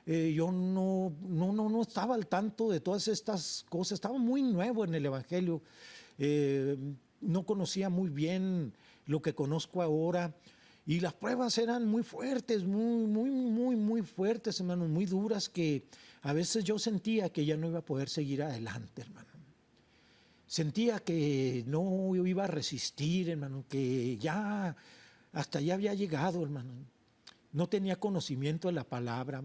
yo no estaba al tanto de todas estas cosas, estaba muy nuevo en el Evangelio, no conocía muy bien lo que conozco ahora, y las pruebas eran muy fuertes, muy fuertes, hermano, muy duras, que a veces yo sentía que ya no iba a poder seguir adelante, hermano. Sentía que no iba a resistir, hermano, que ya hasta allá había llegado, hermano. No tenía conocimiento de la palabra,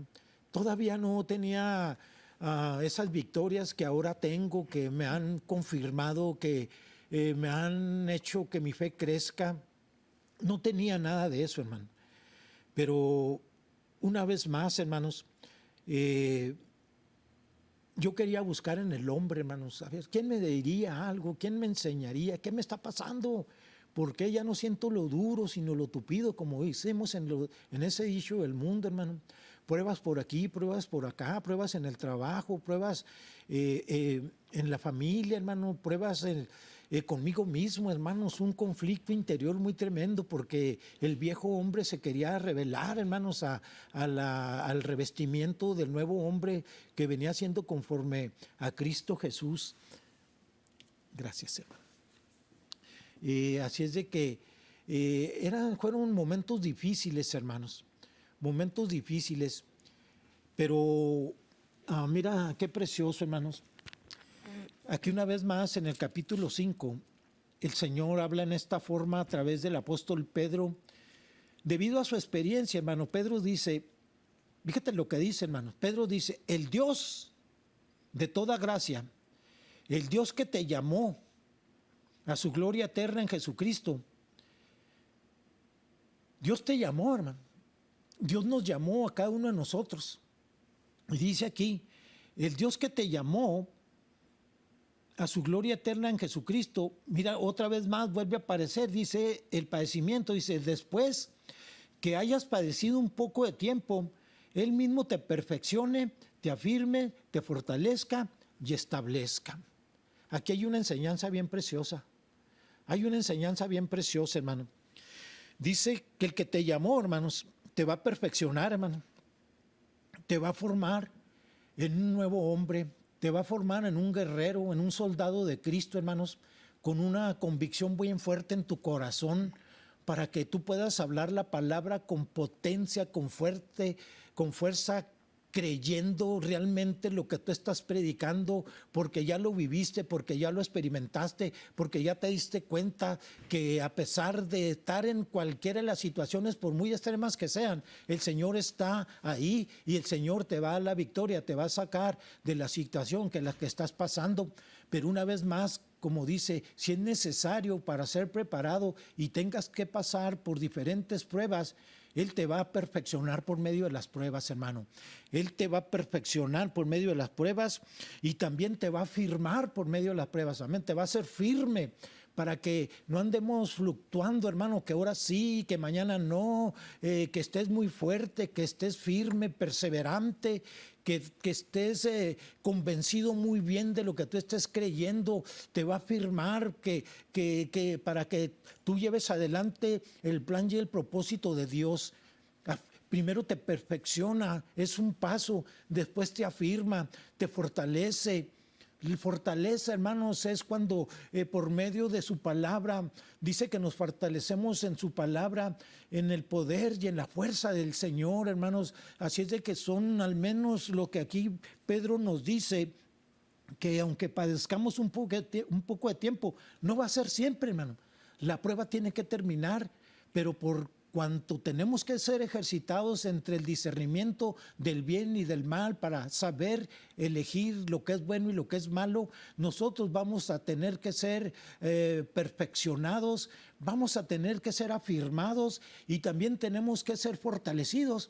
todavía no tenía esas victorias que ahora tengo, que me han confirmado, que me han hecho que mi fe crezca. No tenía nada de eso, hermano. Pero una vez más, hermanos, yo quería buscar en el hombre, hermanos, a ver, ¿quién me diría algo? ¿Quién me enseñaría? ¿Qué me está pasando? ¿Por qué ya no siento lo duro, sino lo tupido, como hicimos en ese dicho del mundo, hermano? Pruebas por aquí, pruebas por acá, pruebas en el trabajo, pruebas en la familia, hermano, pruebas conmigo mismo, hermanos, un conflicto interior muy tremendo, porque el viejo hombre se quería revelar, hermanos, al revestimiento del nuevo hombre que venía siendo conforme a Cristo Jesús. Gracias, hermano. Así es de que fueron momentos difíciles, hermanos, momentos difíciles, pero mira qué precioso, hermanos. Aquí una vez más en el capítulo 5, el Señor habla en esta forma a través del apóstol Pedro. Debido a su experiencia, hermano, Pedro dice, fíjate lo que dice, hermano. Pedro dice: el Dios de toda gracia, el Dios que te llamó a su gloria eterna en Jesucristo. Dios te llamó, hermano. Dios nos llamó a cada uno de nosotros. Y dice aquí, el Dios que te llamó a su gloria eterna en Jesucristo. Mira, otra vez más vuelve a aparecer, dice el padecimiento, dice, después que hayas padecido un poco de tiempo, Él mismo te perfeccione, te afirme, te fortalezca y establezca. Aquí hay una enseñanza bien preciosa. Hay una enseñanza bien preciosa, hermano. Dice que el que te llamó, hermanos, te va a perfeccionar, hermano. Te va a formar. en un nuevo hombre, te va a formar en un guerrero, en un soldado de Cristo, hermanos, con una convicción bien fuerte en tu corazón, para que tú puedas hablar la palabra con potencia, con fuerza, creyendo realmente lo que tú estás predicando, porque ya lo viviste, porque ya lo experimentaste, porque ya te diste cuenta que a pesar de estar en cualquiera de las situaciones, por muy extremas que sean, el Señor está ahí y el Señor te va a dar la victoria, te va a sacar de la situación que la que estás pasando. Pero una vez más, como dice, si es necesario para ser preparado y tengas que pasar por diferentes pruebas, Él te va a perfeccionar por medio de las pruebas, hermano. Él te va a perfeccionar por medio de las pruebas y también te va a firmar por medio de las pruebas. Amén. Te va a hacer firme para que no andemos fluctuando, hermano, que ahora sí, que mañana no, que estés muy fuerte, que estés firme, perseverante, que estés convencido muy bien de lo que tú estés creyendo. Te va a afirmar que para que tú lleves adelante el plan y el propósito de Dios. Primero te perfecciona, es un paso, después te afirma, te fortalece. La fortaleza, hermanos, es cuando por medio de su palabra, dice que nos fortalecemos en su palabra, en el poder y en la fuerza del Señor, hermanos. Así es de que son al menos lo que aquí Pedro nos dice, que aunque padezcamos un poco de tiempo, no va a ser siempre, hermano. La prueba tiene que terminar, pero por cuanto tenemos que ser ejercitados entre el discernimiento del bien y del mal para saber elegir lo que es bueno y lo que es malo, nosotros vamos a tener que ser perfeccionados, vamos a tener que ser afirmados y también tenemos que ser fortalecidos.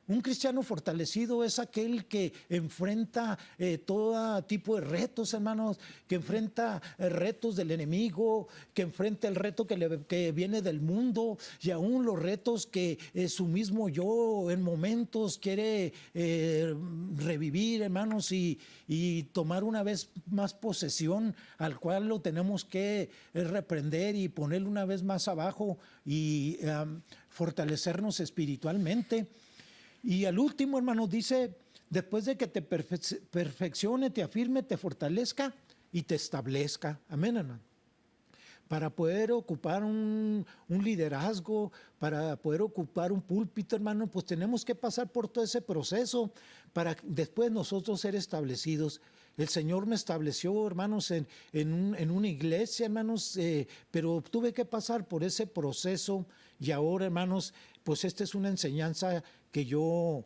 Un cristiano fortalecido es aquel que enfrenta todo tipo de retos, hermanos, que enfrenta retos del enemigo, que enfrenta el reto que viene del mundo y aún los retos que su mismo yo en momentos quiere revivir, hermanos, y tomar una vez más posesión, al cual lo tenemos que reprender y ponerlo una vez más abajo y fortalecernos espiritualmente. Y al último, hermano, dice, después de que te perfeccione, te afirme, te fortalezca y te establezca. Amén, hermano. Para poder ocupar un liderazgo, para poder ocupar un púlpito, hermano, pues tenemos que pasar por todo ese proceso para después nosotros ser establecidos. El Señor me estableció, hermanos, en una iglesia, hermanos, pero tuve que pasar por ese proceso y ahora, hermanos, pues esta es una enseñanza que yo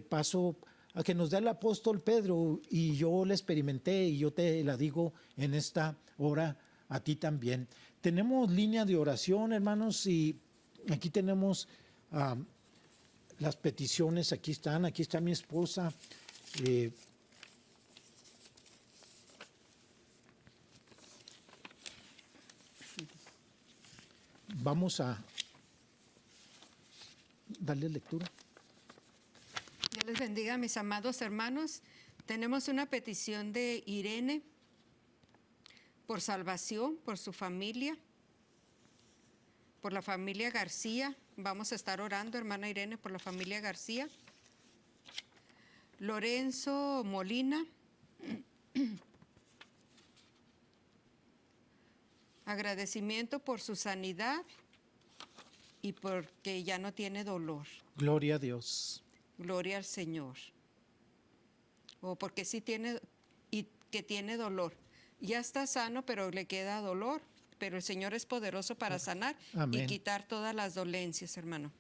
paso a que nos da el apóstol Pedro y yo la experimenté y yo te la digo en esta hora a ti también. Tenemos línea de oración, hermanos, y aquí tenemos las peticiones, aquí está mi esposa. Vamos a darle lectura. Dios les bendiga, mis amados hermanos. Tenemos una petición de Irene por salvación, por su familia, por la familia García. Vamos a estar orando, hermana Irene, por la familia García. Lorenzo Molina. Agradecimiento por su sanidad y porque ya no tiene dolor. Gloria a Dios. Gloria al Señor. O porque sí tiene y que tiene dolor. Ya está sano, pero le queda dolor. Pero el Señor es poderoso para sanar. Amén. Y quitar todas las dolencias, hermano.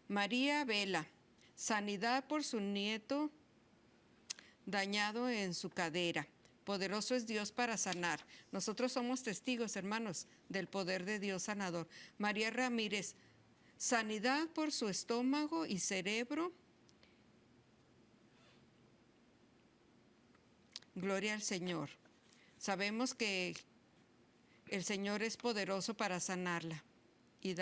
María Vela, sanidad por su nieto dañado en su cadera. Poderoso es Dios para sanar. Nosotros somos testigos, hermanos, del poder de Dios sanador. María Ramírez, sanidad por su estómago y cerebro. Gloria al Señor. Sabemos que el Señor es poderoso para sanarla y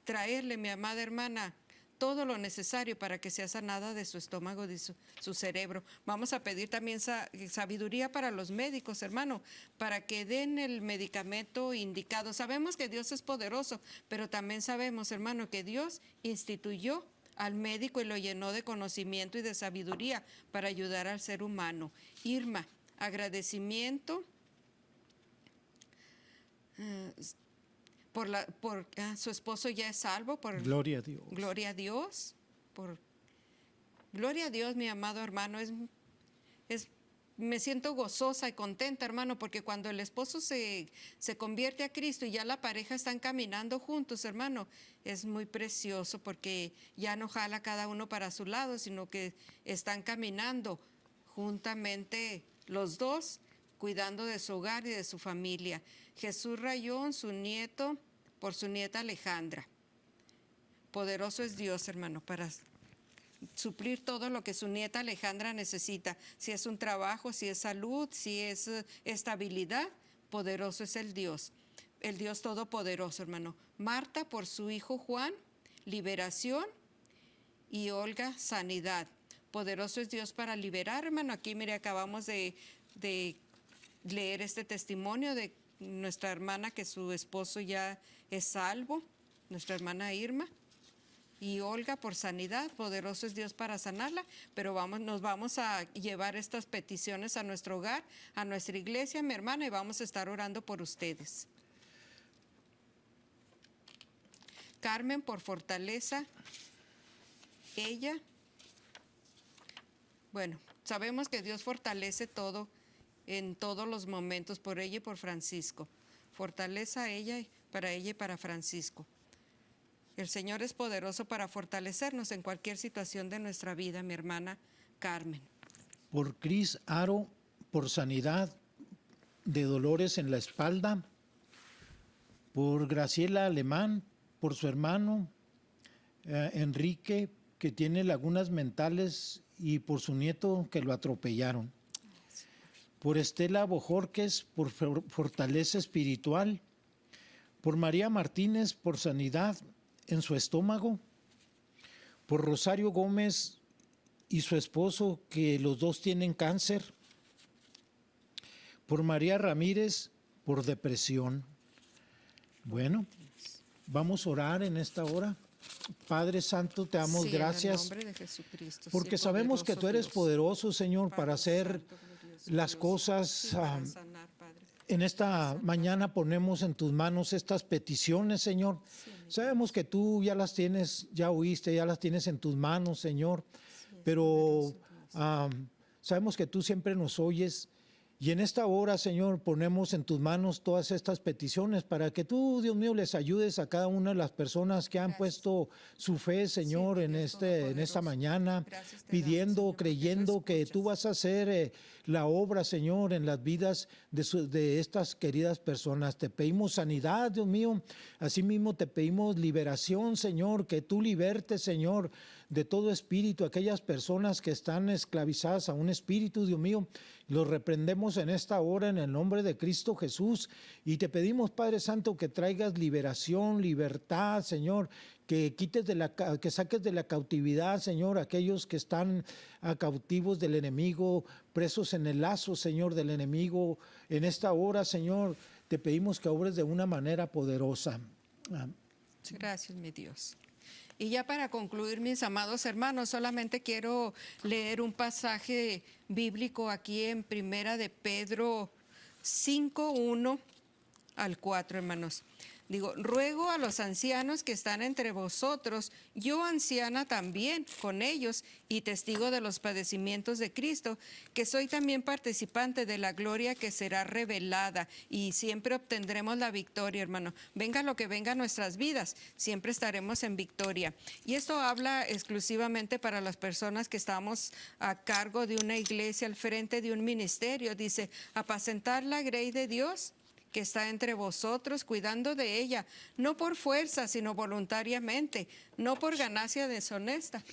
traerle, mi amada hermana, todo lo necesario para que sea sanada de su estómago y de su cerebro. Vamos a pedir también sabiduría para los médicos, hermano, para que den el medicamento indicado. Sabemos que Dios es poderoso, pero también sabemos, hermano, que Dios instituyó al médico y lo llenó de conocimiento y de sabiduría para ayudar al ser humano. Irma, agradecimiento por su esposo ya es salvo. Gloria a Dios. Gloria a Dios. Gloria a Dios, mi amado hermano. Me siento gozosa y contenta, hermano, porque cuando el esposo se convierte a Cristo y ya la pareja están caminando juntos, hermano, es muy precioso porque ya no jala cada uno para su lado, sino que están caminando juntamente los dos, cuidando de su hogar y de su familia. Jesús Rayón, su nieto, por su nieta Alejandra. Poderoso es Dios, hermano, para suplir todo lo que su nieta Alejandra necesita. Si es un trabajo, si es salud, si es estabilidad, poderoso es el Dios todopoderoso, hermano. Marta, por su hijo Juan, liberación, y Olga, sanidad. Poderoso es Dios para liberar, hermano. Aquí, mire, acabamos de leer este testimonio de nuestra hermana que su esposo ya es salvo, nuestra hermana Irma. Y Olga por sanidad, poderoso es Dios para sanarla, pero nos vamos a llevar estas peticiones a nuestro hogar, a nuestra iglesia, mi hermana, y vamos a estar orando por ustedes. Carmen por fortaleza, ella, bueno, sabemos que Dios fortalece todo en todos los momentos, por ella y por Francisco. Fortaleza a ella y para Francisco. El Señor es poderoso para fortalecernos en cualquier situación de nuestra vida, mi hermana Carmen. Por Cris Aro, por sanidad de dolores en la espalda. Por Graciela Alemán, por su hermano Enrique, que tiene lagunas mentales, y por su nieto que lo atropellaron. Por Estela Bojorques, por fortaleza espiritual. Por María Martínez, por sanidad en su estómago. Por Rosario Gómez y su esposo, que los dos tienen cáncer. Por María Ramírez, por depresión. Bueno, vamos a orar en esta hora. Padre Santo, te damos gracias, en el nombre de Jesucristo, porque sabemos que tú eres poderoso, Señor, para hacer las cosas. En esta mañana ponemos en tus manos estas peticiones, Señor. Sabemos que tú ya las tienes, ya oíste, ya las tienes en tus manos, Señor. Pero sabemos que tú siempre nos oyes. Y en esta hora, Señor, ponemos en tus manos todas estas peticiones para que tú, Dios mío, les ayudes a cada una de las personas que han puesto su fe, Señor, en esta mañana, pidiendo, creyendo que tú vas a hacer la obra, Señor, en las vidas de estas queridas personas. Te pedimos sanidad, Dios mío. Asimismo te pedimos liberación, Señor, que tú libertes, Señor, de todo espíritu, aquellas personas que están esclavizadas a un espíritu, Dios mío. Los reprendemos en esta hora en el nombre de Cristo Jesús, y te pedimos, Padre Santo, que traigas liberación, libertad, Señor, que saques de la cautividad, Señor, aquellos que están cautivos del enemigo, presos en el lazo, Señor, del enemigo. En esta hora, Señor, te pedimos que obres de una manera poderosa. Gracias, mi Dios. Y ya para concluir, mis amados hermanos, solamente quiero leer un pasaje bíblico aquí en Primera de Pedro 5, 1 al 4, hermanos. Digo, ruego a los ancianos que están entre vosotros, yo anciana también con ellos y testigo de los padecimientos de Cristo, que soy también participante de la gloria que será revelada, y siempre obtendremos la victoria, hermano. Venga lo que venga a nuestras vidas, siempre estaremos en victoria. Y esto habla exclusivamente para las personas que estamos a cargo de una iglesia, al frente de un ministerio. Dice, apacentar la grey de Dios que está entre vosotros, cuidando de ella, no por fuerza, sino voluntariamente, no por ganancia deshonesta,